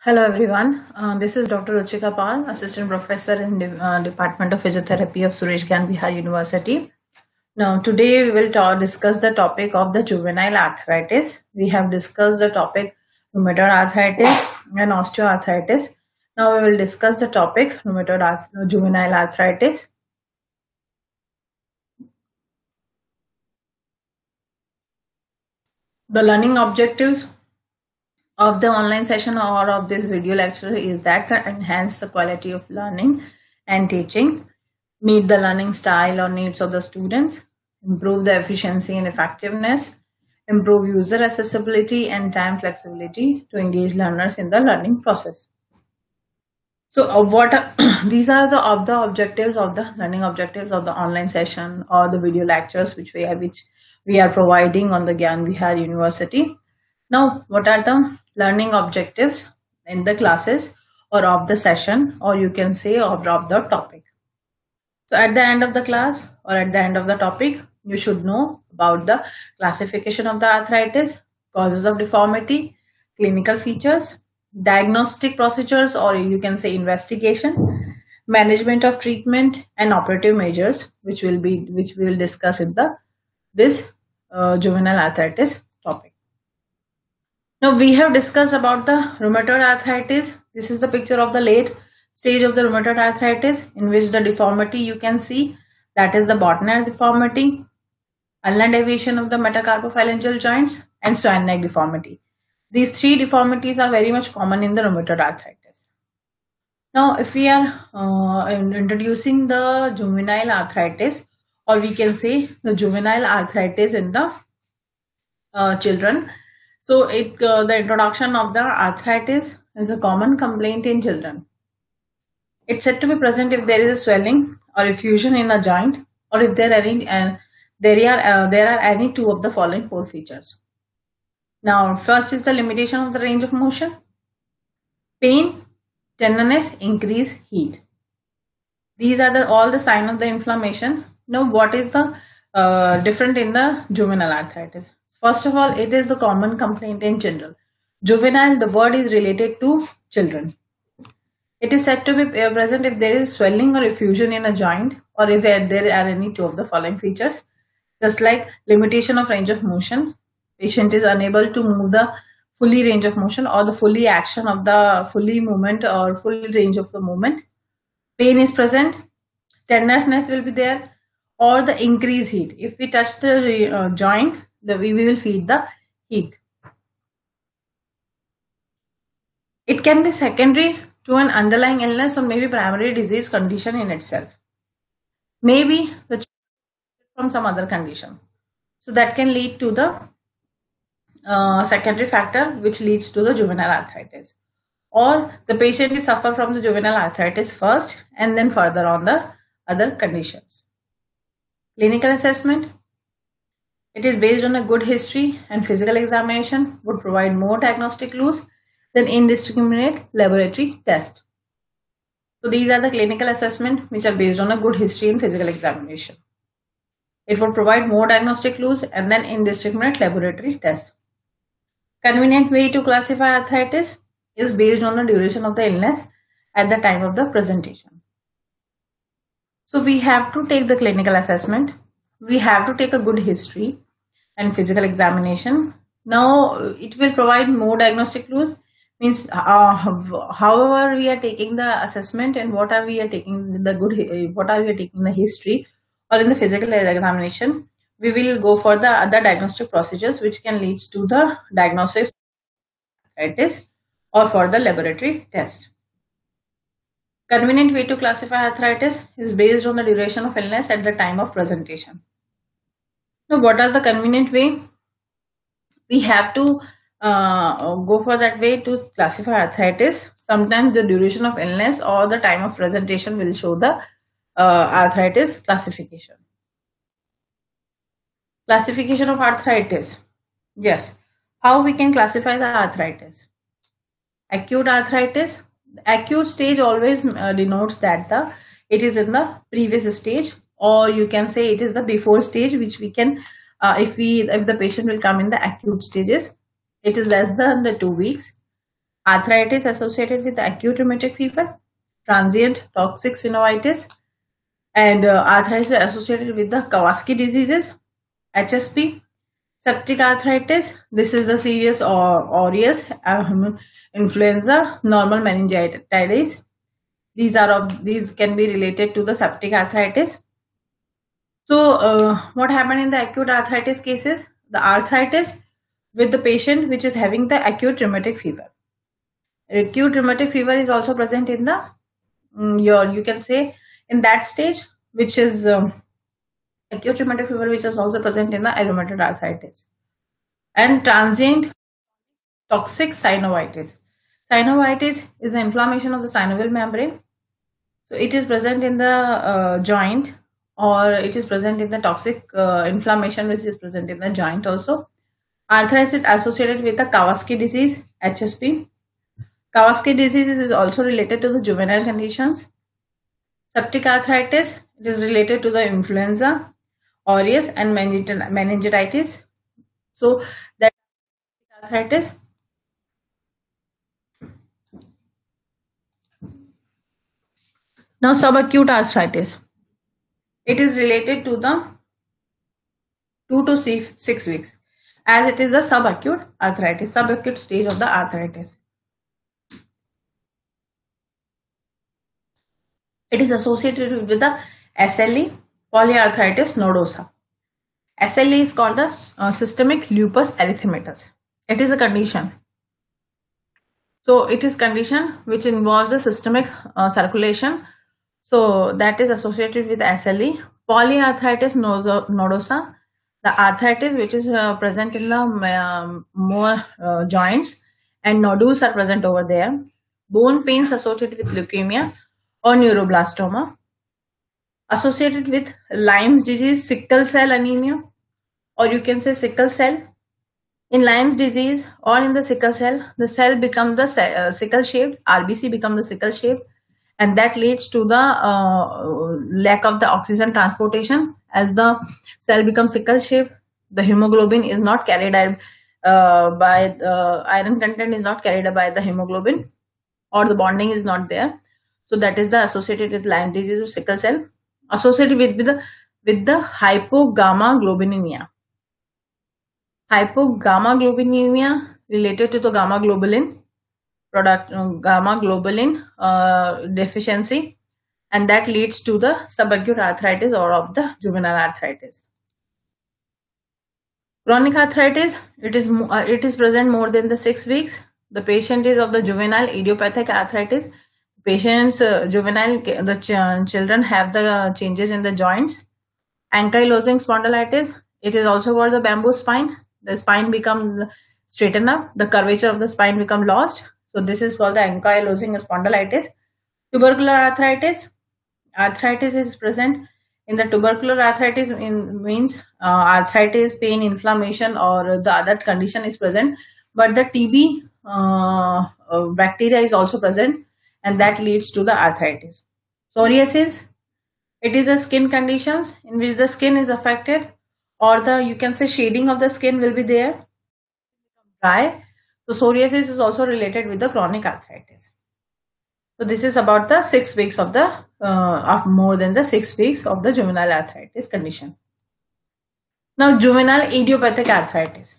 Hello everyone. This is Dr. Ruchika Pal, Assistant Professor in Department of Physiotherapy of Suresh Gan Bihar University. Now today we will discuss the topic of the juvenile arthritis. We have discussed the topic rheumatoid arthritis and osteoarthritis. Now we will discuss the topic juvenile arthritis. The learning objectives of the online session or of this video lecture is that to enhance the quality of learning and teaching, meet the learning style or needs of the students, improve the efficiency and effectiveness, improve user accessibility and time flexibility to engage learners in the learning process. So these are the objectives of the learning objectives of the online session or the video lectures which we are providing on the Gyan Bihar University. Now, what are the learning objectives in the classes or of the session, or you can say of the topic? So at the end of the class or at the end of the topic, you should know about the classification of the arthritis, causes of deformity, clinical features, diagnostic procedures, or you can say investigation, management of treatment, and operative measures, which we will discuss in this juvenile arthritis topic. Now we have discussed about the rheumatoid arthritis. This is the picture of the late stage of the rheumatoid arthritis, in which the deformity you can see, that is the Botner deformity, ulnar deviation of the metacarpophalangeal joints, and swan neck deformity. These three deformities are very much common in the rheumatoid arthritis. Now, if we are introducing the juvenile arthritis, or we can say the juvenile arthritis in the children. So, the introduction of the arthritis is a common complaint in children. It's said to be present if there is a swelling or effusion in a joint, or if there are any two of the following four features. Now, first is the limitation of the range of motion, pain, tenderness, increase heat. These are all the signs of the inflammation. Now, what is the different in the juvenile arthritis? First of all, it is the common complaint in general. Juvenile, the word is related to children. It is said to be present if there is swelling or effusion in a joint, or if there are any two of the following features, just like limitation of range of motion. Patient is unable to move the fully range of motion or the fully action of the fully movement or full range of the movement. Pain is present, tenderness will be there, or the increased heat. If we touch the joint, we will feel the heat. It can be secondary to an underlying illness or maybe primary disease condition in itself. Maybe from some other condition. So that can lead to the secondary factor which leads to the juvenile arthritis. Or the patient is suffer from the juvenile arthritis first and then further on the other conditions. Clinical assessment. It is based on a good history, and physical examination would provide more diagnostic clues than indiscriminate laboratory test. So these are the clinical assessment which are based on a good history and physical examination. It would provide more diagnostic clues and then indiscriminate laboratory tests. Convenient way to classify arthritis is based on the duration of the illness at the time of the presentation. So we have to take the clinical assessment. We have to take a good history and physical examination. Now it will provide more diagnostic clues. Means however we are taking the assessment and what are we taking the history or in the physical examination, we will go for the other diagnostic procedures which can lead to the diagnosis of arthritis or for the laboratory test. Convenient way to classify arthritis is based on the duration of illness at the time of presentation. Now, what are the convenient way? We have to go for that way to classify arthritis. Sometimes the duration of illness or the time of presentation will show the arthritis classification. Classification of arthritis. Yes. How we can classify the arthritis? Acute arthritis. Acute stage always denotes that it is in the previous stage, or you can say it is the before stage, which we can if the patient will come in the acute stages, it is less than the 2 weeks. arthritis associated with acute rheumatic fever, transient toxic synovitis, and arthritis associated with the Kawasaki diseases, HSP, septic arthritis. This is the serious or aureus influenza, normal meningitis. These can be related to the septic arthritis. So, what happened in the acute arthritis cases? The arthritis with the patient which is having the acute rheumatic fever. Acute rheumatic fever is also present in the you can say in that stage, which is acute rheumatic fever, which is also present in the rheumatoid arthritis. And transient toxic synovitis. Synovitis is the inflammation of the synovial membrane. So it is present in the joint, or it is present in the toxic inflammation which is present in the joint also. Arthritis associated with the Kawasaki disease, HSP. Kawasaki disease is also related to the juvenile conditions. Septic arthritis, it is related to the influenza, aureus, and meningitis. So that arthritis. Now subacute arthritis. It is related to the 2 to 6 weeks, as it is the subacute arthritis, subacute stage of the arthritis. It is associated with the SLE, polyarthritis nodosa. SLE is called the systemic lupus erythematosus. It is a condition. So it is condition which involves the systemic circulation. So that is associated with SLE. Polyarthritis nodosa, the arthritis which is present in the more joints, and nodules are present over there. Bone pains associated with leukemia or neuroblastoma. Associated with Lyme's disease, sickle cell anemia, or you can say sickle cell. In Lyme's disease or in the sickle cell, the cell becomes the sickle shaped, RBC becomes the sickle shaped, and that leads to the lack of the oxygen transportation. As the cell becomes sickle shaped, the hemoglobin is not carried by iron content is not carried by the hemoglobin, or the bonding is not there. So that is the associated with Lyme disease or sickle cell. Associated with the hypogammaglobulinemia. Hypogammaglobulinemia related to the gamma globulin deficiency, and that leads to the subacute arthritis or of the juvenile arthritis. Chronic arthritis, it is present more than the 6 weeks. The patient is of the juvenile idiopathic arthritis. Patients children have the changes in the joints. Ankylosing spondylitis, it is also called the bamboo spine. The spine becomes straightened up, the curvature of the spine becomes lost. So this is called the ankylosing spondylitis. Tubercular arthritis. Arthritis is present in the tubercular arthritis means arthritis, pain, inflammation, or the other condition is present, but the TB bacteria is also present, and that leads to the arthritis. Psoriasis, it is a skin conditions in which the skin is affected, or you can say shading of the skin will be there, dry. So psoriasis is also related with the chronic arthritis. So this is about the 6 weeks of the of more than the 6 weeks of the juvenile arthritis condition. Now juvenile idiopathic arthritis.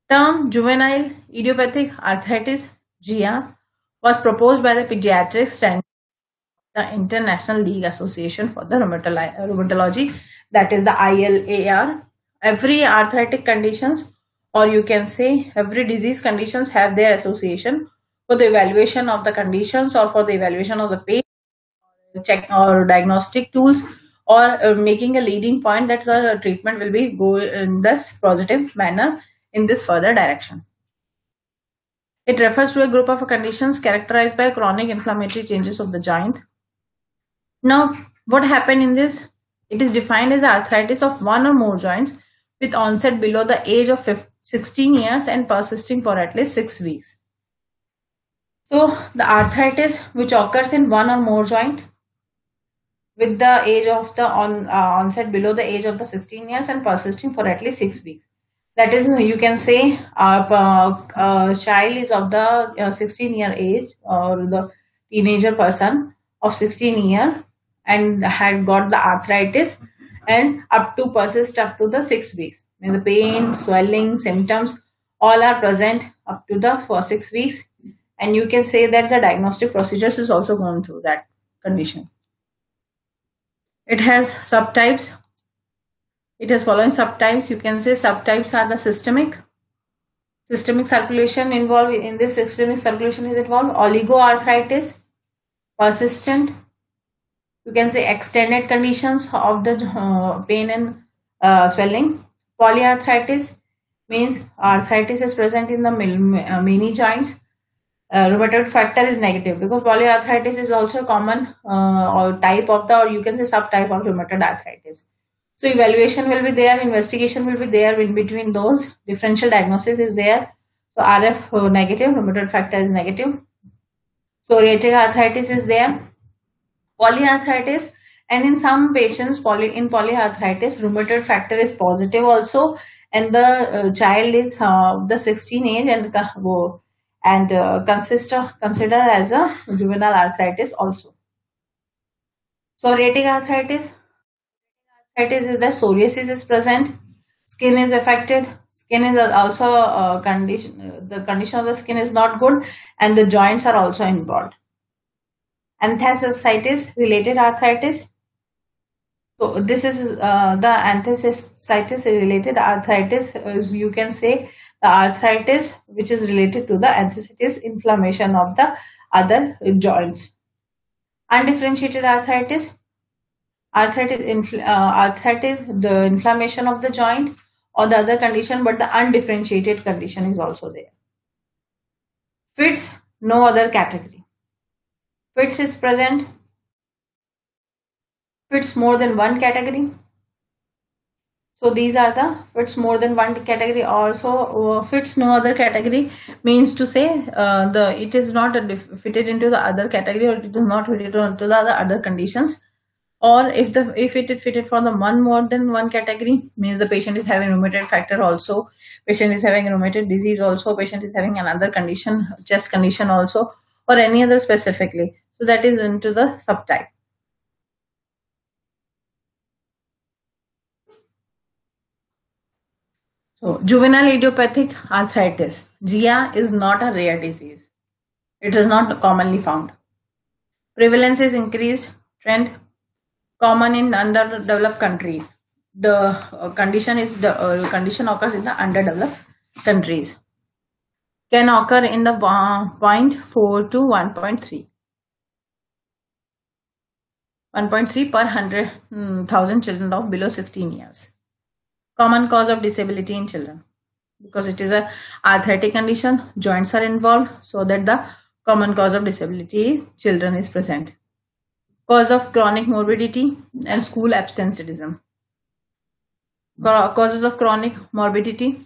Term juvenile idiopathic arthritis (GIA) was proposed by the Pediatric Standard, the International League Association for the Rheumatology, that is the ILAR. Every arthritic conditions, or you can say every disease conditions, have their association for the evaluation of the conditions, or for the evaluation of the pain, check or diagnostic tools, or making a leading point that the treatment will be go in this positive manner in this further direction. It refers to a group of conditions characterized by chronic inflammatory changes of the joint. Now, what happened in this? It is defined as the arthritis of one or more joints with onset below the age of 16 years and persisting for at least 6 weeks. So, the arthritis which occurs in one or more joint with the age of the onset below the age of the 16 years and persisting for at least 6 weeks. That is, you can say a child is of the 16-year age, or the teenager person of 16 year, and had got the arthritis, and up to persist up to the 6 weeks. When the pain, swelling, symptoms all are present up to the for 6 weeks, and you can say that the diagnostic procedures is also gone through that condition. It has subtypes. It has following subtypes. You can say subtypes are the systemic circulation involved. In this systemic circulation is involved oligoarthritis, persistent, you can say extended conditions of the pain and swelling. Polyarthritis means arthritis is present in the many joints. Rheumatoid factor is negative, because polyarthritis is also a common or type of the, or you can say subtype of rheumatoid arthritis. So evaluation will be there, investigation will be there in between those. Differential diagnosis is there. So RF negative, rheumatoid factor is negative. Psoriatic arthritis is there. Polyarthritis, and in some patients, in polyarthritis, rheumatoid factor is positive also, and the child is the 16 age and consider as a juvenile arthritis also. Psoriatic arthritis is the psoriasis is present, skin is affected, skin is also condition. The condition of the skin is not good, and the joints are also involved. Anthracitis related arthritis. So this is the anthracitis related arthritis, as you can say the arthritis which is related to the anthracitis inflammation of the other joints. Undifferentiated arthritis. Arthritis, the inflammation of the joint or the other condition, but the undifferentiated condition is also there. Fits, no other category. Fits is present. Fits more than one category. So these are the fits more than one category. Also fits no other category means to say it is not fitted into the other category, or it is not fitted into the other conditions. Or if it is fitted for the more than one category, means the patient is having rheumatoid factor also, patient is having rheumatoid disease also, patient is having another condition, chest condition also, or any other specifically. So that is into the subtype. So juvenile idiopathic arthritis, GIA, is not a rare disease. It is not commonly found. Prevalence is increased trend, common in underdeveloped countries. The condition occurs in the underdeveloped countries. Can occur in the 0.4 to 1.3. 1.3 per 100,000 children of below 16 years. Common cause of disability in children, because it is a arthritic condition, joints are involved, so that the common cause of disability children is present. Cause of chronic morbidity and school absenteeism. Causes of chronic morbidity.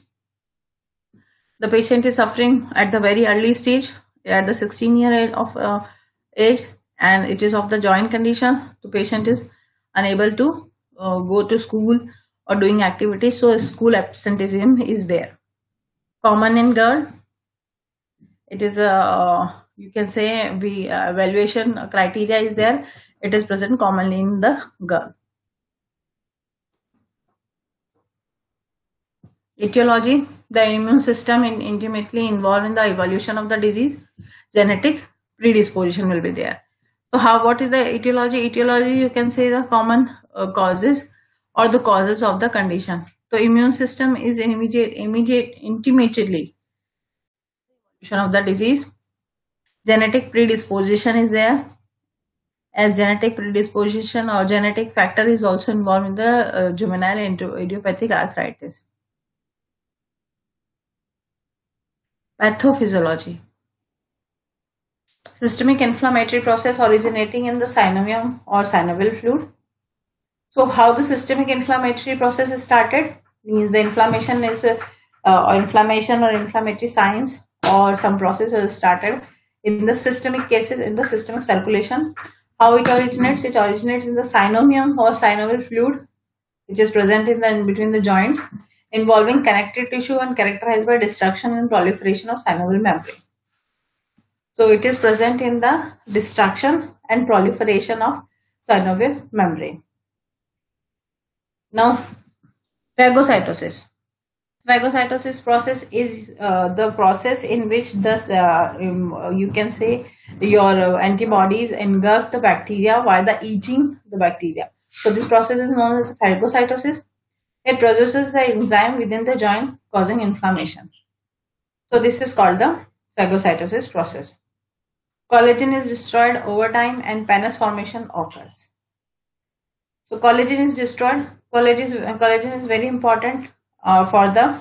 The patient is suffering at the very early stage, at the 16-year age, and it is of the joint condition. The patient is unable to go to school or doing activities, so school absenteeism is there. Common in girl. It is you can say evaluation criteria is there. It is present commonly in the girl. Etiology. The immune system is intimately involved in the evolution of the disease. Genetic predisposition will be there. So what is the etiology? Etiology, you can say the common causes or the causes of the condition. So immune system is intimately evolution of the disease. Genetic predisposition is there, as genetic predisposition or genetic factor is also involved in the juvenile idiopathic arthritis. Pathophysiology. Systemic inflammatory process originating in the synovium or synovial fluid. So how the systemic inflammatory process is started means the inflammation is or inflammation or inflammatory signs or some process is started in the systemic cases, in the systemic circulation. How it originates? It originates in the synovium or synovial fluid, which is present in between the joints, involving connective tissue and characterized by destruction and proliferation of synovial membrane. So it is present in the destruction and proliferation of synovial membrane. Now, phagocytosis. Phagocytosis process is the process in which you can say your antibodies engulf the bacteria while eating the bacteria. So this process is known as phagocytosis. It produces the enzyme within the joint causing inflammation. So this is called the phagocytosis process. Collagen is destroyed over time and pannus formation occurs. So collagen is destroyed. Collagen is very important for the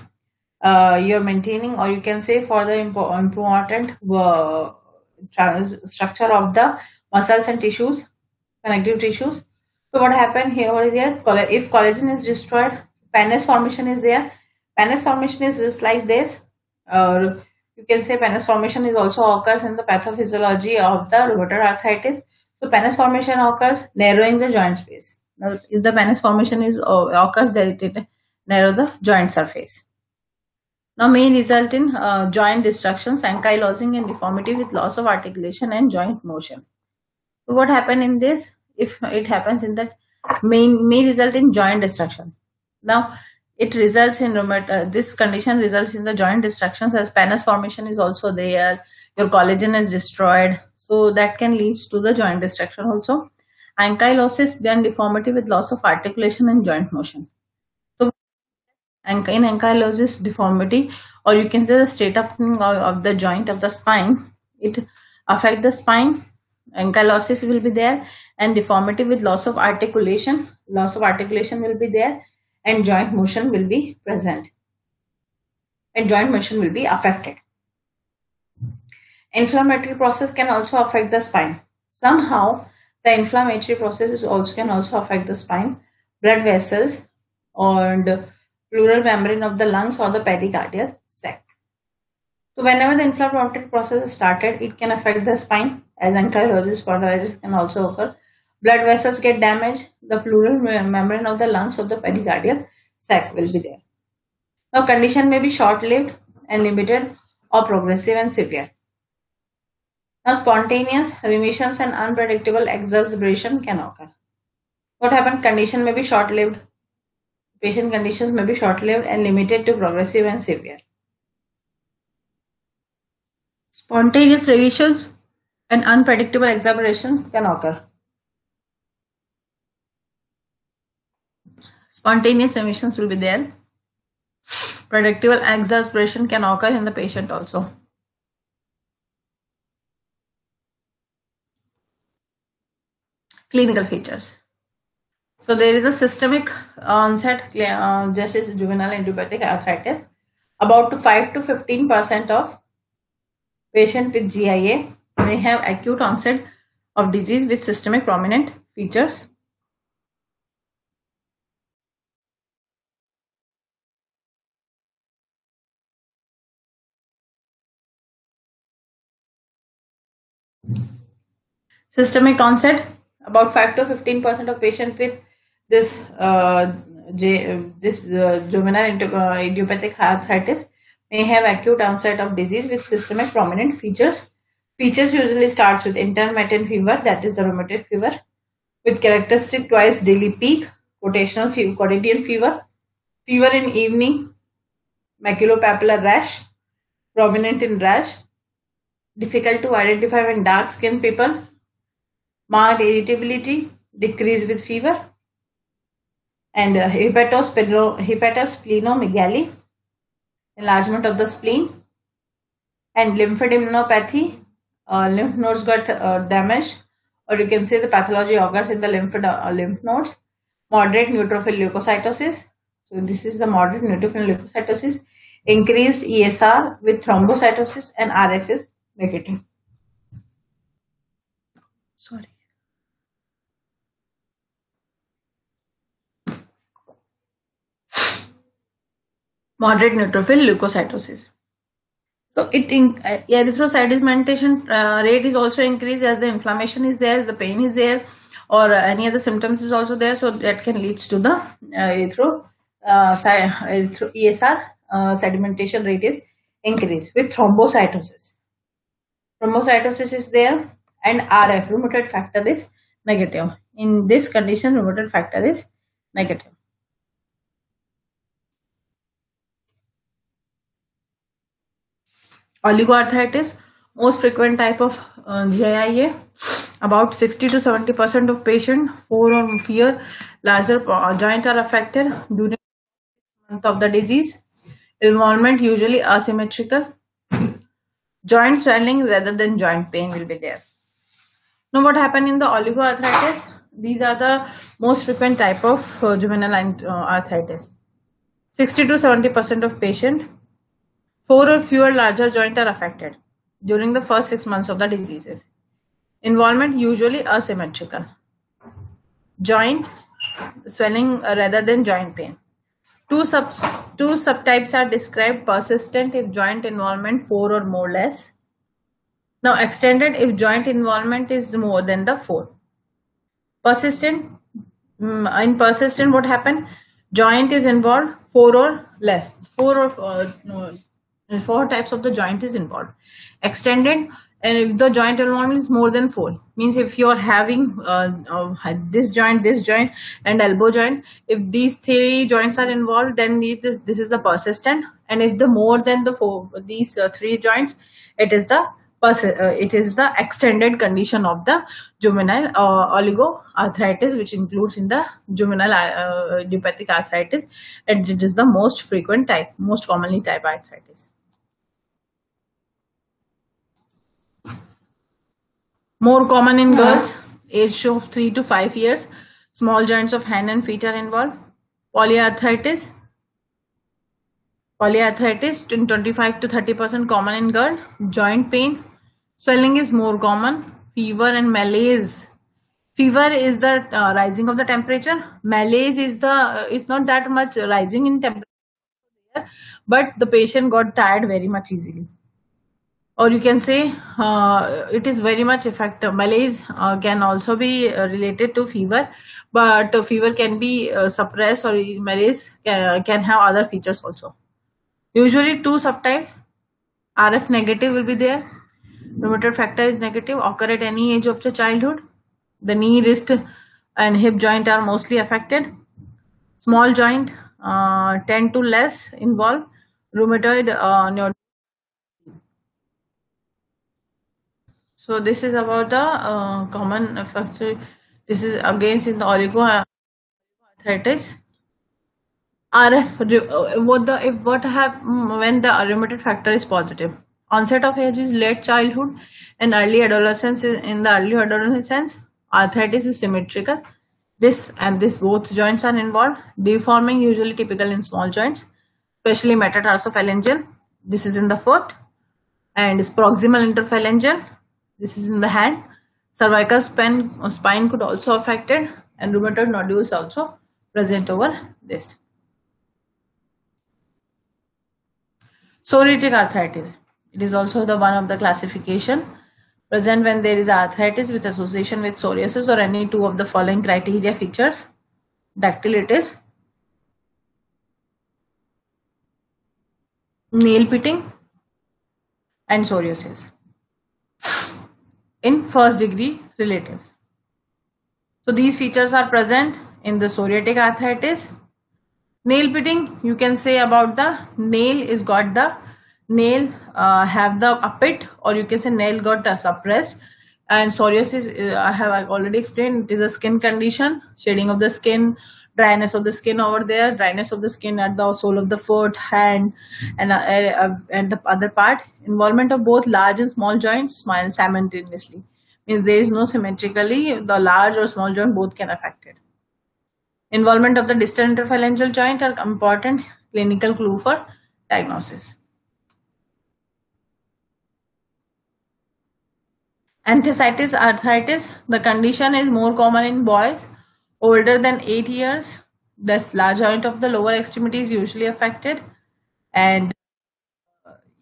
you're maintaining, or you can say for the important structure of the muscles and tissues, connective tissues. So what happened here is that if collagen is destroyed, pannus formation is there. Pannus formation is just like this. You can say pannus formation is also occurs in the pathophysiology of the rheumatoid arthritis. So pannus formation occurs narrowing the joint space. Now, if the pannus formation is occurs, then it narrow the joint surface. Now, may result in joint destructions, ankylosing, and deformity with loss of articulation and joint motion. So what happened in this? If it happens in that, may result in joint destruction. Now, it results in this condition results in the joint destructions, as pannus formation is also there. Your collagen is destroyed, so that can lead to the joint destruction also. Ankylosis, then deformity with loss of articulation and joint motion. So in ankylosis, deformity, or you can say the straight up of the joint of the spine, it affect the spine. Ankylosis will be there, and deformity with loss of articulation. Loss of articulation will be there, and joint motion will be present, and joint motion will be affected. Inflammatory process can also affect the spine. Somehow, the inflammatory process can also affect the spine, blood vessels, and pleural membrane of the lungs or the pericardial sac. So whenever the inflammatory process is started, it can affect the spine, as ankylosis, spondylitis can also occur. Blood vessels get damaged. The pleural membrane of the lungs of the pericardial sac will be there. Now, condition may be short-lived and limited, or progressive and severe. Now, spontaneous remissions and unpredictable exacerbation can occur. What happens? Condition may be short-lived. Patient conditions may be short-lived and limited to progressive and severe. Spontaneous remissions and unpredictable exacerbation can occur. Spontaneous remissions will be there. Predictable exacerbation can occur in the patient also. Clinical features. So there is a systemic onset, just as juvenile idiopathic arthritis. About 5 to 15% of patients with GIA may have acute onset of disease with systemic prominent features. Systemic onset, about 5 to 15% of patients with this juvenile idiopathic arthritis may have acute onset of disease with systemic prominent features. Features usually starts with intermittent fever, that is the rheumatoid fever, with characteristic twice daily peak, quotidian fever, fever in evening, maculopapular rash, prominent in rash, difficult to identify when dark skinned people, marked irritability, decrease with fever, and hepatosplenomegaly, enlargement of the spleen, and lymphadenopathy, lymph nodes got damaged, or you can say the pathology occurs in the lymph nodes. Moderate neutrophil leukocytosis. So this is the moderate neutrophil leukocytosis. Increased ESR with thrombocytosis, and RF is negative. Sorry. Moderate neutrophil leukocytosis. So erythrocytosis rate is also increased as the inflammation is there, the pain is there, or any other symptoms is also there. So that can lead to the through ESR, sedimentation rate is increased with thrombocytosis. Thrombocytosis is there, and RF, rheumatoid factor, is negative. In this condition, rheumatoid factor is negative. Oligoarthritis, most frequent type of GIA. About 60 to 70% of patients, 4 or fewer larger joint are affected during the month of the disease. Involvement usually asymmetrical. Joint swelling rather than joint pain will be there. Now, what happened in the oligoarthritis? These are the most frequent type of juvenile arthritis. 60 to 70% of patients, 4 or fewer larger joints are affected during the first 6 months of the diseases. Involvement usually asymmetrical. Joint swelling rather than joint pain. Two subtypes are described: persistent if joint involvement 4 or more less. Now extended if joint involvement is more than the 4. Persistent, in persistent what happened? Joint is involved 4 or less. 4 types of the joint is involved. Extended, and if the joint involvement is more than 4, means if you are having this joint, and elbow joint, if these 3 joints are involved, then this is the persistent, and if the more than the 4, these 3 joints, it is the extended condition of the juvenile oligoarthritis, which includes in the juvenile idiopathic arthritis, and it is the most frequent type, most commonly type arthritis. More common in girls, age of 3 to 5 years. Small joints of hand and feet are involved. Polyarthritis in 25 to 30% common in girl. Joint pain, swelling is more common. Fever and malaise. Fever is the rising of the temperature. Malaise is it's not that much rising in temperature, but the patient got tired very much easily. Or you can say it is very much effective. Malaise can also be related to fever, but fever can be suppressed, or malaise can have other features also. Usually 2 subtypes. RF negative will be there. Rheumatoid factor is negative, occur at any age of the childhood. The knee, wrist and hip joint are mostly affected. Small joint 10 to less involved. Rheumatoid So this is about the common factor. This is against in the oligoarthritis. RF, when the rheumatoid factor is positive? Onset of age is late childhood and early adolescence. In the early adolescence, arthritis is symmetrical. This both joints are involved. Deforming usually typical in small joints, especially metatarsophalangeal. This is in the foot, and is proximal interphalangeal. This is in the hand. Cervical spine could also affected, and rheumatoid nodules also present over this. Psoriatic arthritis. It is also the one of the classification. Present when there is arthritis with association with psoriasis or any 2 of the following criteria features: dactylitis, nail pitting, and psoriasis in first degree relatives. So these features are present in the psoriatic arthritis. Nail pitting, you can say about the nail is got the nail have the pit, or you can say nail got suppressed. And psoriasis, I have already explained, it is a skin condition, shading of the skin, dryness of the skin over there, dryness of the skin at the sole of the foot, hand, and the other part. Involvement of both large and small joints simultaneously, means there is no symmetrically, the large or small joint both can affect it. Involvement of the distal interphalangeal joint are important clinical clue for diagnosis. Enthesitis arthritis, the condition is more common in boys older than 8 years. The large joint of the lower extremity is usually affected, and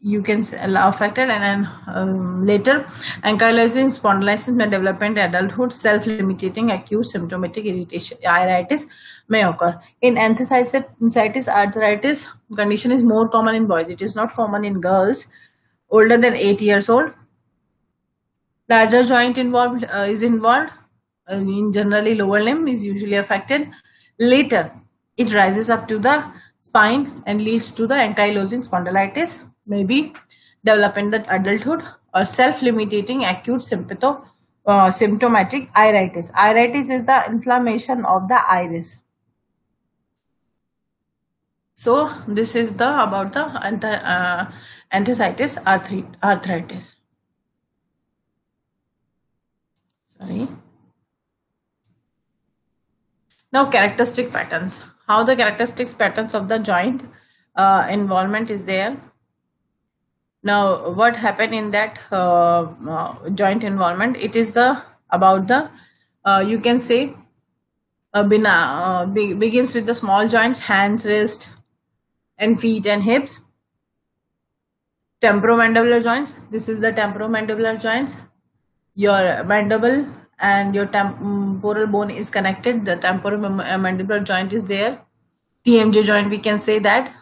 you can say affected, and then later ankylosing spondylitis may develop in adulthood. Self-limiting acute symptomatic irritation iritis may occur. In enthesitis arthritis condition is more common in boys. It is not common in girls older than 8 years old. Larger joint is involved. In generally lower limb is usually affected. Later it rises up to the spine and leads to the ankylosing spondylitis, maybe develop in the adulthood, or self-limiting acute symptomatic iritis. Iritis is the inflammation of the iris. So this is the about the enthesitis arthritis. Sorry. Now characteristic patterns. How the characteristic patterns of the joint involvement is there. Now what happened in that joint involvement? It is the about the you can say begins with the small joints, hands, wrist, and feet and hips. Temporomandibular joints. This is the temporomandibular joints. Your mandible and your temporal bone is connected. The temporomandibular joint is there. TMJ joint, we can say that.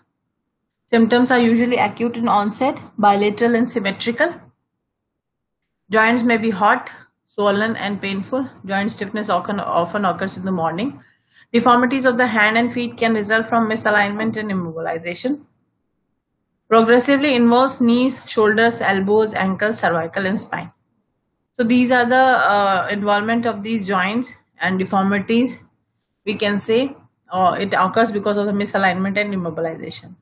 Symptoms are usually acute in onset, bilateral and symmetrical. Joints may be hot, swollen and painful. Joint stiffness often occurs in the morning. Deformities of the hand and feet can result from misalignment and immobilization. Progressively involves knees, shoulders, elbows, ankles, cervical and spine. So these are the involvement of these joints and deformities, we can say it occurs because of the misalignment and immobilization.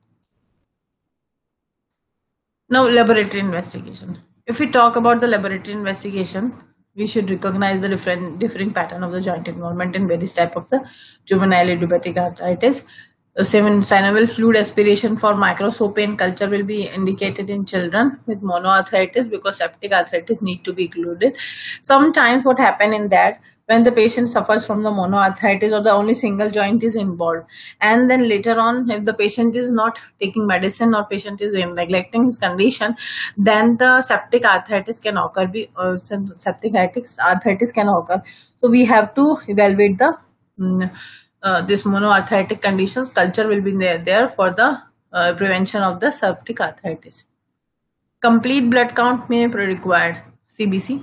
Now laboratory investigation. If we talk about the laboratory investigation, we should recognize the differing pattern of the joint involvement in various type of the juvenile idiopathic arthritis. Synovial fluid aspiration for microsopain culture will be indicated in children with monoarthritis, because septic arthritis need to be included. Sometimes what happen in that, when the patient suffers from the monoarthritis or the only single joint is involved, and then later on if the patient is not taking medicine or patient is neglecting his condition, then the septic arthritis can occur. Septic arthritis can occur. So we have to evaluate the this monoarthritic conditions. Culture will be there for the prevention of the septic arthritis. Complete blood count may be required. CBC.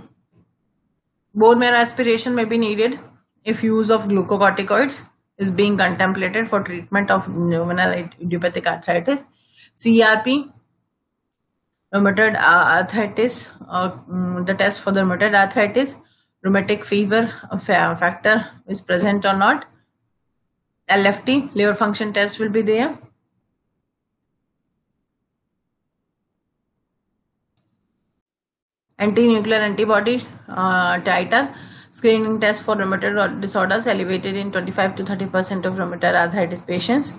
Bone marrow aspiration may be needed if use of glucocorticoids is being contemplated for treatment of juvenile idiopathic arthritis. CRP, rheumatoid arthritis, the test for the rheumatoid arthritis, rheumatic fever factor is present or not. LFT, liver function test will be there. Anti-nuclear antibody titer, screening test for rheumatoid disorders elevated in 25 to 30% of rheumatoid arthritis patients.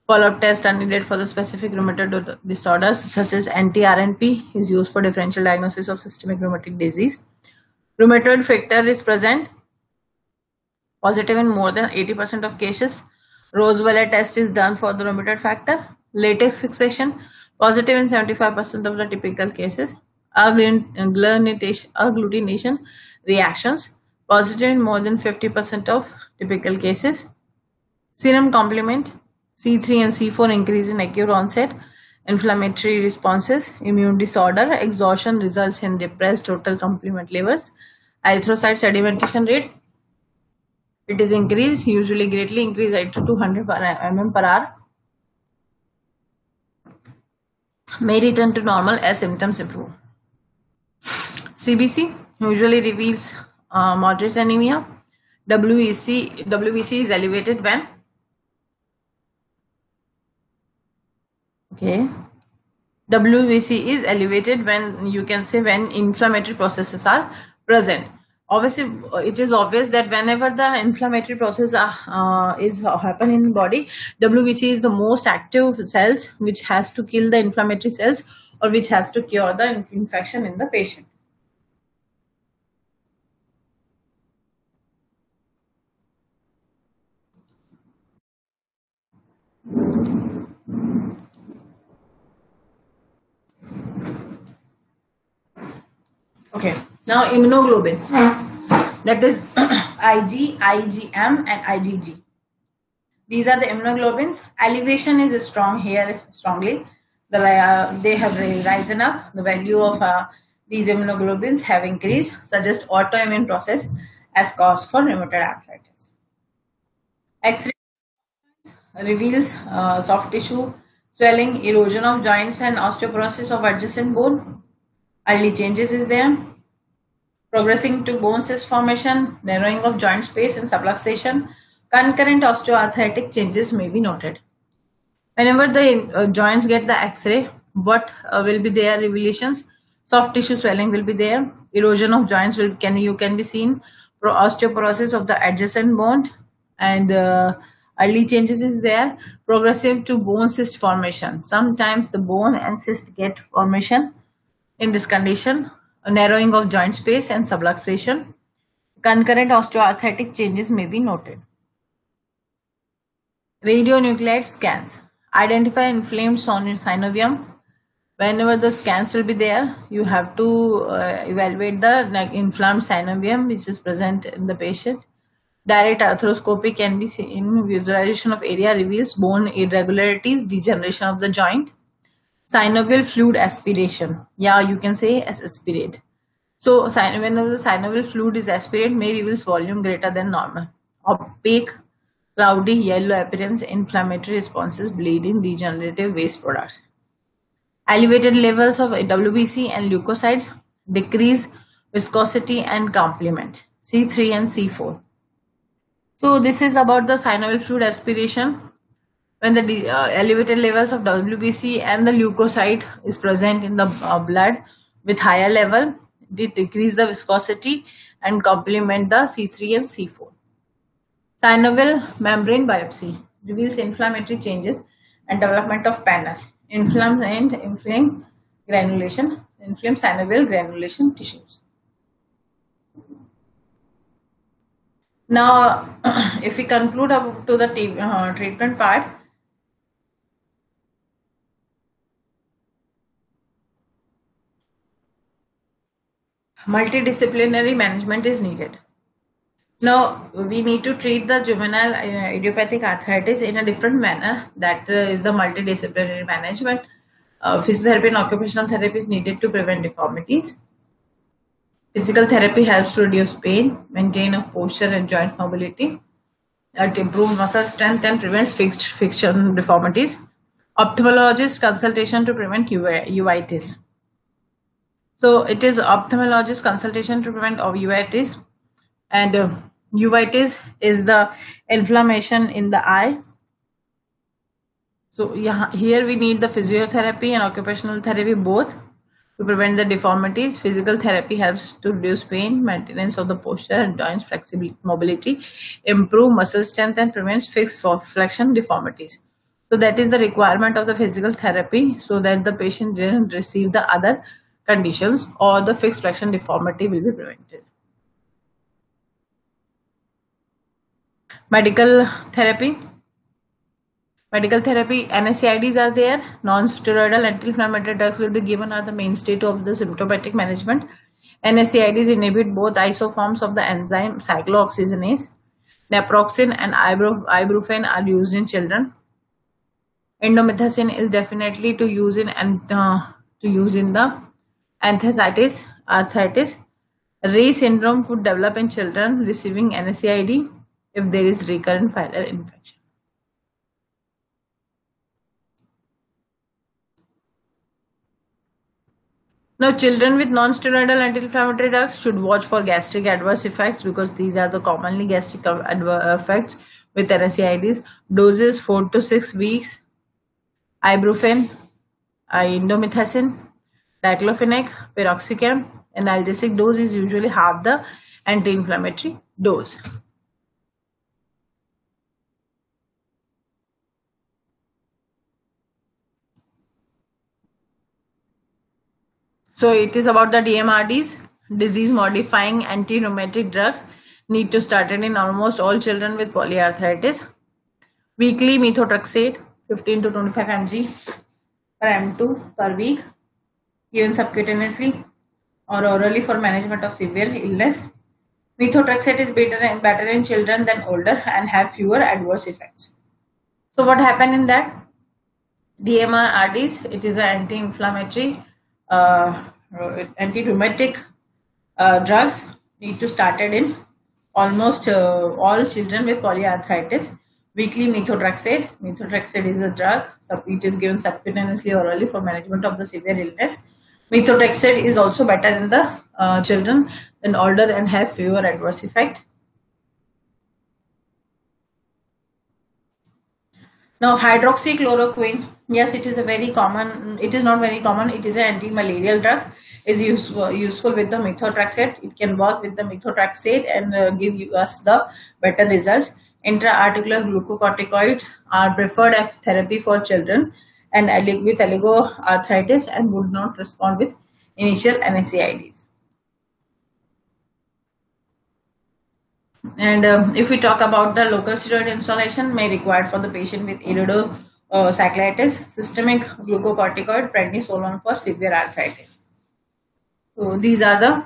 Follow-up tests are needed for the specific rheumatoid disorders, such as anti-RNP is used for differential diagnosis of systemic rheumatic disease. Rheumatoid factor is present, positive in more than 80% of cases. Roswell test is done for the rheumatoid factor. Latex fixation, positive in 75% of the typical cases. Agglutination reactions, positive in more than 50% of typical cases. Serum complement, C3 and C4 increase in acute onset inflammatory responses. Immune disorder, exhaustion results in depressed total complement levels. Erythrocyte sedimentation rate, it is increased, usually greatly increased at 200 mm per hour. May return to normal as symptoms improve. CBC usually reveals moderate anemia. WBC is elevated when WBC is elevated when, you can say, when inflammatory processes are present. Obviously, it is obvious that whenever the inflammatory process is happen in body, WBC is the most active cells which has to kill the inflammatory cells or which has to cure the infection in the patient. Okay, now immunoglobulin, that is Ig, IgM and IgG. These are the immunoglobulins. Elevation is strong here, strongly. They have risen up. The value of these immunoglobulins have increased, suggest autoimmune process as cause for rheumatoid arthritis. X-ray reveals soft tissue swelling, erosion of joints and osteoporosis of adjacent bone. Early changes is there. Progressing to bone cyst formation, narrowing of joint space and subluxation. Concurrent osteoarthritic changes may be noted. Whenever the joints get the X-ray, what will be their revelations? Soft tissue swelling will be there. Erosion of joints can be seen. Osteoporosis of the adjacent bone, and early changes is there. Progressive to bone cyst formation. Sometimes the bone and cyst get formation in this condition. A narrowing of joint space and subluxation. Concurrent osteoarthritic changes may be noted. Radionuclide scans identify inflamed synovium. Whenever the scans will be there, you have to evaluate the inflamed synovium which is present in the patient. Direct arthroscopy can be seen. Visualization of area reveals bone irregularities, degeneration of the joint. Synovial fluid aspiration. Yeah, you can say as aspirate. So whenever the synovial fluid is aspirate, may reveals volume greater than normal. Opaque, cloudy, yellow appearance, inflammatory responses, bleeding, degenerative waste products. Elevated levels of WBC and leukocytes, decrease viscosity and complement. C3 and C4. So this is about the synovial fluid aspiration. When the elevated levels of WBC and the leukocyte is present in the blood with higher level, they decrease the viscosity and complement the C3 and C4. Synovial membrane biopsy reveals inflammatory changes and development of pannus, inflamed granulation, inflamed synovial granulation tissues. Now, if we conclude up to the treatment part, multidisciplinary management is needed. Now, we need to treat the juvenile idiopathic arthritis in a different manner. That is the multidisciplinary management. Physiotherapy and occupational therapy is needed to prevent deformities. Physical therapy helps to reduce pain, maintain of posture and joint mobility. It improves muscle strength and prevents fixed friction deformities. Ophthalmologist consultation to prevent uveitis. So it is ophthalmologist consultation to prevent uveitis, and uveitis is the inflammation in the eye. So here we need the physiotherapy and occupational therapy both to prevent the deformities. Physical therapy helps to reduce pain, maintenance of the posture and joints flexibility, mobility, improve muscle strength and prevents fixed flexion deformities. So that is the requirement of the physical therapy, so that the patient didn't receive the other conditions or the fixed flexion deformity will be prevented. Medical therapy. Medical therapy, NSAIDs are there. Non-steroidal anti-inflammatory drugs will be given are the mainstay of the symptomatic management. NSAIDs inhibit both isoforms of the enzyme cyclooxygenase. Naproxen and ibuprofen are used in children. Indomethacin is definitely to use in the arthritis. Rey syndrome could develop in children receiving NSAID if there is recurrent viral infection. Now, children with non-steroidal anti-inflammatory drugs should watch for gastric adverse effects, because these are the commonly gastric effects with NSAIDs. Doses 4 to 6 weeks. Ibuprofen, indomethacin, diclofenac, piroxicam. Analgesic dose is usually half the anti-inflammatory dose. So it is about the DMRDs, disease-modifying anti-rheumatic drugs, need to start it in almost all children with polyarthritis. Weekly methotrexate, 15 to 25 mg per M2 per week, given subcutaneously. or orally for management of severe illness. Methotrexate is better in children than older and have fewer adverse effects. So what happened in that? DMRRDs, it is an anti-inflammatory, anti-rheumatic drugs need to started in almost all children with polyarthritis. Weekly methotrexate. Methotrexate is a drug. So it is given subcutaneously or orally for management of the severe illness. Methotrexate is also better in the children than older and have fewer adverse effect. Now, hydroxychloroquine, yes, it is a very common, it is not very common, it is an anti-malarial drug, is useful with the methotrexate. It can work with the methotrexate and give us the better results. Intra-articular glucocorticoids are preferred therapy for children and with oligoarthritis and would not respond with initial NSAIDs. And if we talk about the local steroid installation may required for the patient with iridocyclitis, systemic glucocorticoid, prednisolone for severe arthritis. So these are the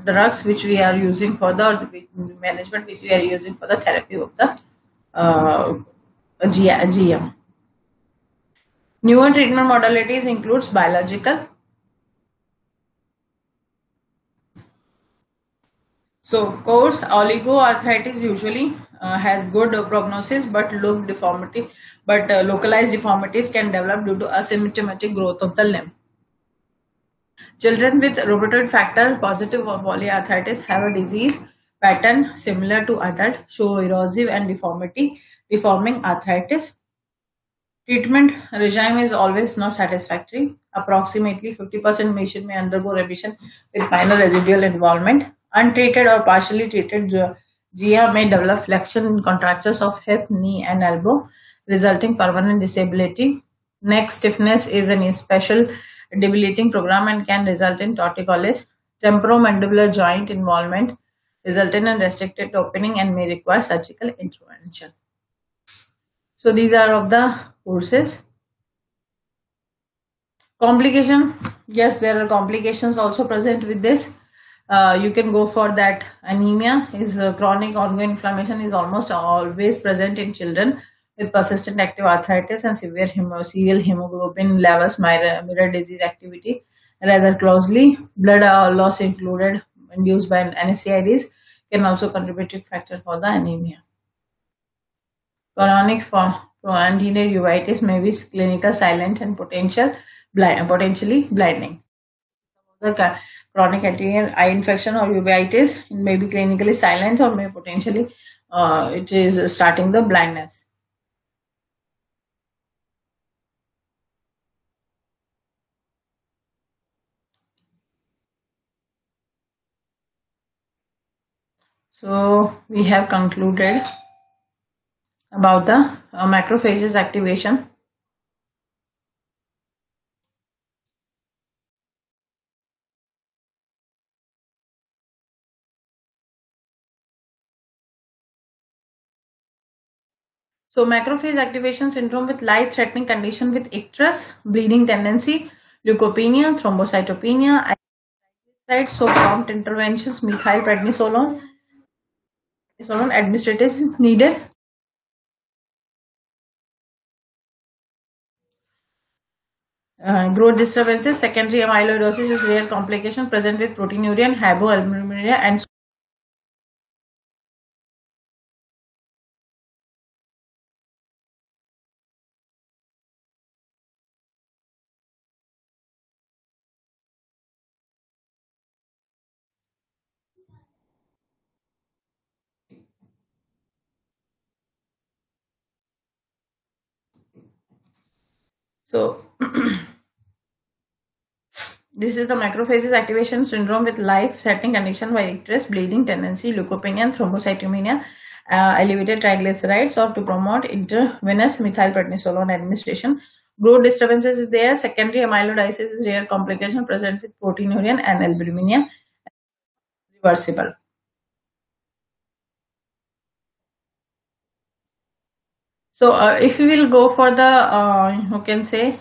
drugs which we are using for the management, which we are using for the therapy of the GM. Newer treatment modalities includes biological. So, course oligoarthritis usually has good prognosis, but localized deformities can develop due to asymptomatic growth of the limb. Children with rheumatoid factor positive or polyarthritis have a disease pattern similar to adult, show erosive and deforming arthritis. Treatment regime is always not satisfactory. Approximately 50% patient may undergo remission with minor residual involvement. Untreated or partially treated GIA may develop flexion in contractures of hip, knee, and elbow, resulting permanent disability. Neck stiffness is an special debilitating program and can result in torticollis. Temporomandibular joint involvement result in a restricted opening and may require surgical intervention. So these are of the courses. Complication, yes, there are complications also present with this. You can go for that. Anemia is chronic ongoing inflammation is almost always present in children with persistent active arthritis and severe serial hemoglobin levels mirror disease activity rather closely. Blood loss included induced by NSAIDs can also contribute factor for the anemia. Chronic spontaneous uveitis may be clinical silent and potentially blinding. The chronic eye infection or uveitis may be clinically silent or may potentially it is starting the blindness. So we have concluded about the macrophages activation. So macrophage activation syndrome with life-threatening condition with icterus, bleeding tendency, leukopenia, thrombocytopenia, right? So prompt interventions, methylprednisolone administration is needed. Growth disturbances, secondary amyloidosis is rare complication present with proteinuria and hypoalbuminuria and so this is the macrophages activation syndrome with life-threatening condition by icterus, bleeding tendency, leukopenia, and thrombocytopenia, elevated triglycerides, or to promote intravenous methylprednisolone administration. Growth disturbances is there. Secondary amyloidosis is rare complication present with proteinuria and albuminuria. Reversible. So if we will go for the, you can say,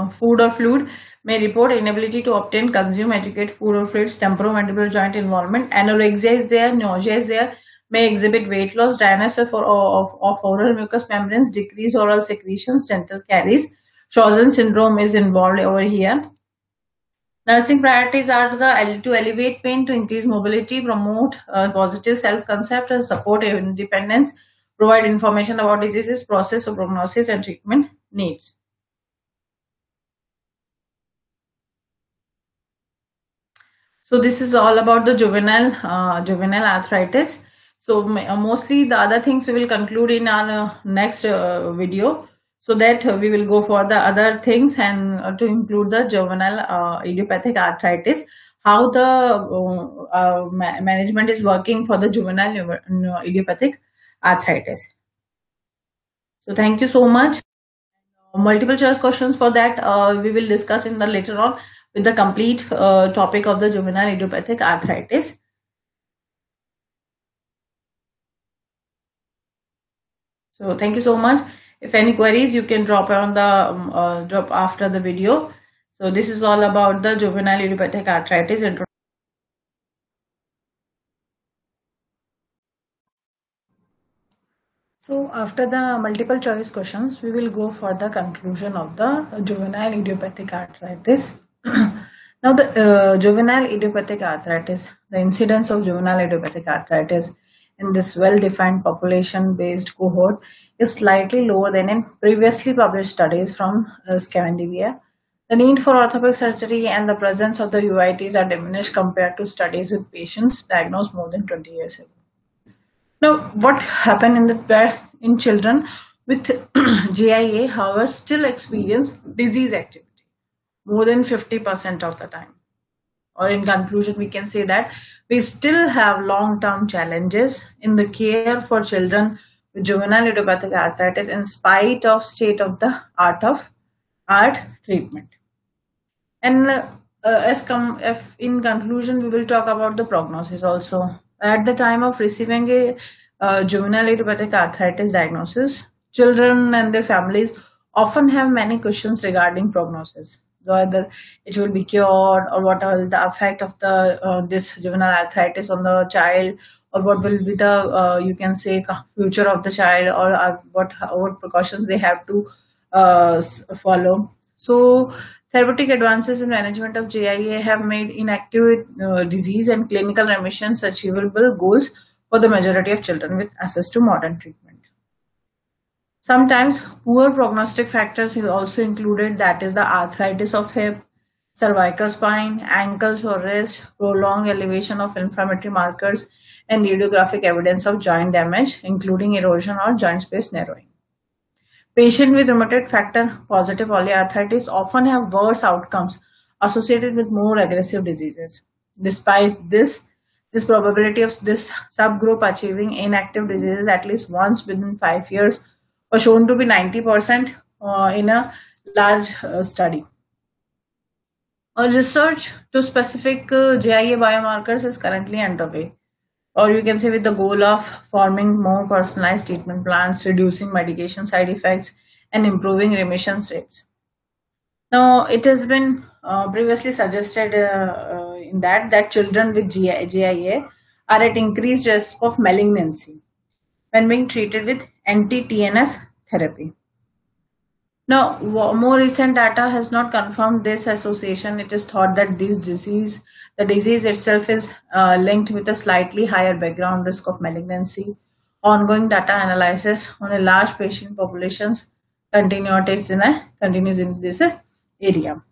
food or fluid may report inability to obtain, consume, educate food or fluids, temporomandibular joint involvement, anorexia is there, nausea is there, may exhibit weight loss, dryness of oral mucous membranes, decreased oral secretions, dental caries. Sjögren's syndrome is involved over here. Nursing priorities are to elevate pain, to increase mobility, promote positive self-concept, and support independence, provide information about diseases, process of prognosis, and treatment needs. So this is all about the juvenile arthritis. So mostly the other things we will conclude in our next video, so that we will go for the other things and to include the juvenile idiopathic arthritis, how the management is working for the juvenile idiopathic arthritis. So thank you so much. Multiple choice questions for that we will discuss in the later on with the complete topic of the juvenile idiopathic arthritis. So thank you so much. If any queries, you can drop on the drop after the video. So this is all about the juvenile idiopathic arthritis. So after the multiple choice questions, we will go for the conclusion of the juvenile idiopathic arthritis. Now the juvenile idiopathic arthritis, the incidence of juvenile idiopathic arthritis in this well-defined population-based cohort is slightly lower than in previously published studies from Scandinavia. The need for orthopedic surgery and the presence of the UITs are diminished compared to studies with patients diagnosed more than 20 years ago. Now, what happened in children with JIA, however, still experience disease activity more than 50% of the time. Or in conclusion, we can say that we still have long-term challenges in the care for children with juvenile idiopathic arthritis in spite of state-of-the-art treatment. And if in conclusion, we will talk about the prognosis also. At the time of receiving a juvenile idiopathic arthritis diagnosis, children and their families often have many questions regarding prognosis, whether it will be cured, or what are the effect of the this juvenile arthritis on the child, or what will be the you can say future of the child, or what precautions they have to follow. So therapeutic advances in management of JIA have made inactive disease and clinical remissions achievable goals for the majority of children with access to modern treatment. Sometimes poor prognostic factors is also included, that is the arthritis of hip, cervical spine, ankles or wrist, prolonged elevation of inflammatory markers, and radiographic evidence of joint damage, including erosion or joint space narrowing. Patients with rheumatoid factor positive polyarthritis often have worse outcomes associated with more aggressive diseases. Despite this probability of this subgroup achieving inactive diseases at least once within 5 years was shown to be 90% in a large study. Research to specific JIA biomarkers is currently underway, or you can say with the goal of forming more personalized treatment plans, reducing medication side effects, and improving remission rates. Now, it has been previously suggested in that children with JIA are at increased risk of malignancy when being treated with anti-TNF therapy. Now, more recent data has not confirmed this association. It is thought that the disease itself is linked with a slightly higher background risk of malignancy. Ongoing data analysis on a large patient populations continues in this area.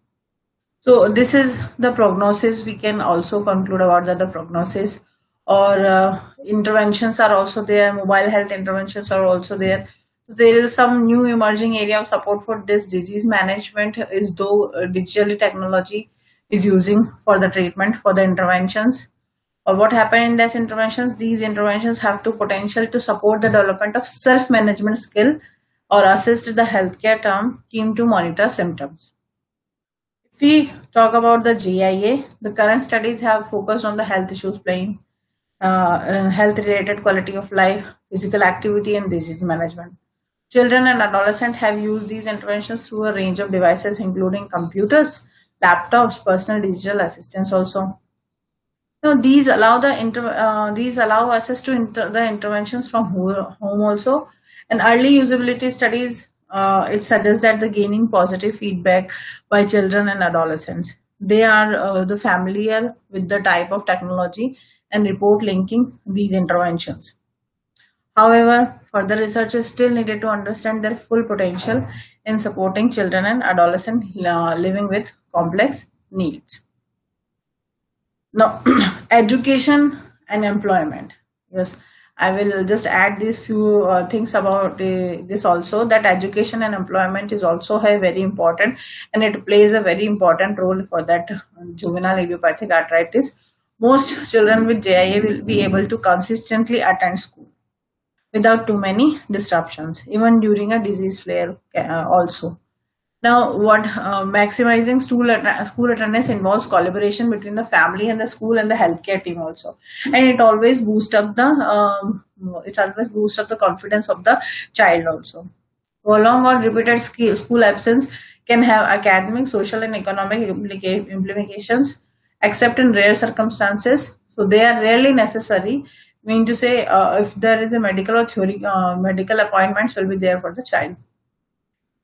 So this is the prognosis. We can also conclude about the prognosis, or interventions are also there. Mobile health interventions are also there. There is some new emerging area of support for this disease management, is though digital technology is using for the treatment, for the interventions. Or what happened in these interventions have to potential to support the development of self-management skill or assist the healthcare team to monitor symptoms. If we talk about the JIA, the current studies have focused on the health issues playing health-related quality of life, physical activity, and disease management. Children and adolescents have used these interventions through a range of devices, including computers, laptops, personal digital assistants also. Now, these allow access to the interventions from home also. And early usability studies, it suggests that the gaining positive feedback by children and adolescents. They are the familiar with the type of technology and report linking these interventions. However, further research is still needed to understand their full potential in supporting children and adolescents living with complex needs. Now, education and employment. Yes, I will just add these few things about this also, that education and employment is also a very important, and it plays a very important role for that juvenile idiopathic arthritis. Most children with JIA will be able to consistently attend school without too many disruptions, even during a disease flare also. Now, what maximizing school attendance involves collaboration between the family and the school and the healthcare team also, and it always boosts up the confidence of the child also. Prolonged or repeated school absence can have academic, social, and economic implications, except in rare circumstances. So they are rarely necessary. Mean to say, if there is a medical or theory, medical appointments will be there for the child.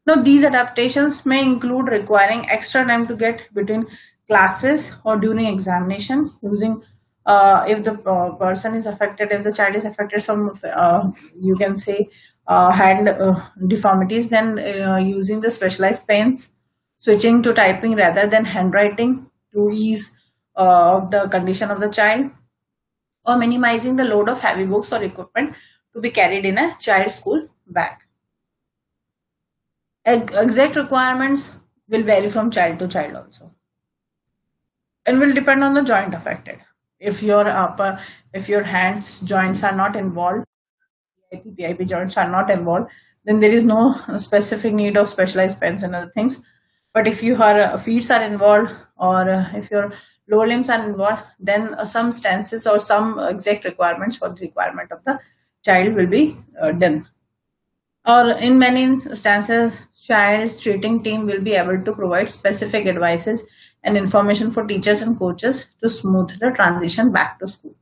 Now, these adaptations may include requiring extra time to get between classes or during examination, using if the person is affected, if the child is affected, some you can say hand deformities, then using the specialized pens, switching to typing rather than handwriting to ease of the condition of the child, or minimizing the load of heavy books or equipment to be carried in a child's school bag. Exact requirements will vary from child to child also, and will depend on the joint affected. If your hands joints are not involved, PIP joints are not involved, then there is no specific need of specialized pens and other things. But if your feet are involved, or if your lower limbs are involved, then some stances or some exact requirements for the requirement of the child will be done. Or in many instances, child's treating team will be able to provide specific advices and information for teachers and coaches to smooth the transition back to school.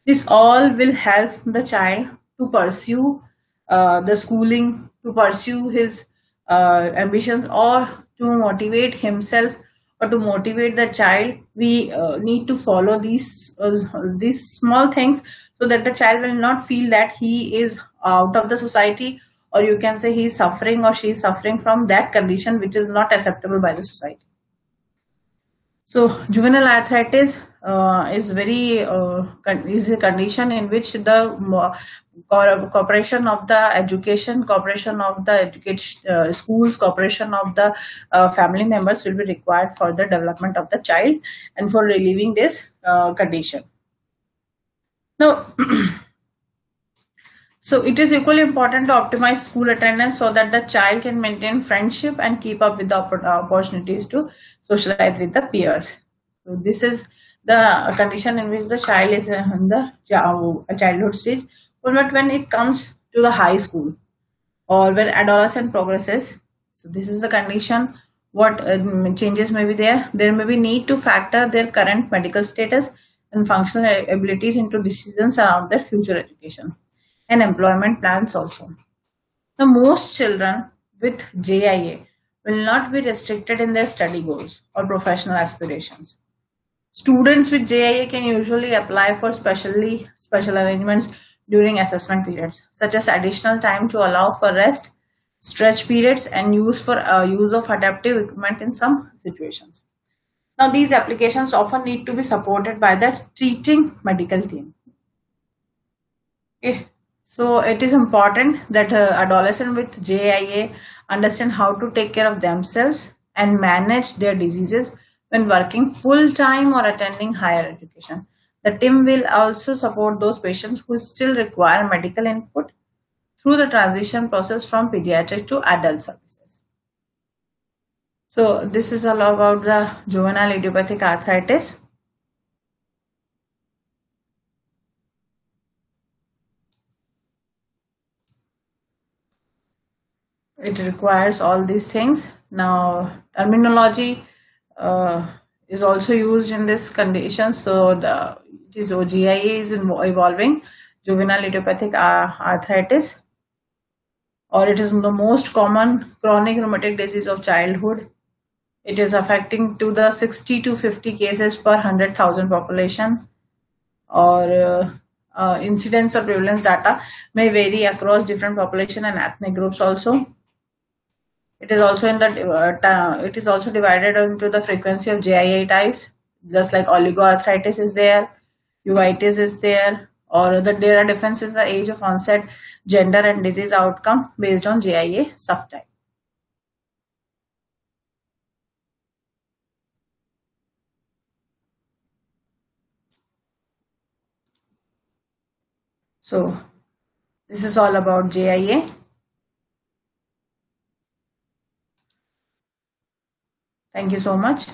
This all will help the child to pursue the schooling, to pursue his ambitions, or to motivate himself, or to motivate the child. We need to follow these small things, so that the child will not feel that he is out of the society, or you can say he is suffering or she is suffering from that condition which is not acceptable by the society. So, juvenile arthritis is is a condition in which the cooperation of the education, cooperation of the education schools, cooperation of the family members will be required for the development of the child and for relieving this condition. Now, so it is equally important to optimize school attendance so that the child can maintain friendship and keep up with the opportunities to socialize with the peers. So this is the condition in which the child is in the childhood stage. But when it comes to the high school, or when adolescent progresses, so this is the condition. What changes may be there? There may be need to factor their current medical status and functional abilities into decisions around their future education and employment plans also. Now, most children with JIA will not be restricted in their study goals or professional aspirations. Students with JIA can usually apply for special arrangements during assessment periods, such as additional time to allow for rest, stretch periods, and use of adaptive equipment in some situations. Now, these applications often need to be supported by the treating medical team. Okay. So it is important that adolescents with JIA understand how to take care of themselves and manage their diseases when working full time or attending higher education. The team will also support those patients who still require medical input through the transition process from pediatric to adult services. So this is all about the juvenile idiopathic arthritis. it requires all these things. Now, terminology is also used in this condition. So this OGIA is evolving, juvenile idiopathic arthritis, or it is the most common chronic rheumatic disease of childhood. It is affecting to the 60 to 50 cases per 100,000 population, or incidence or prevalence data may vary across different population and ethnic groups also. It is also it is also divided into the frequency of JIA types, just like oligoarthritis is there, uveitis is there, or there are differences in the age of onset, gender, and disease outcome based on JIA subtype. So this is all about JIA. Thank you so much.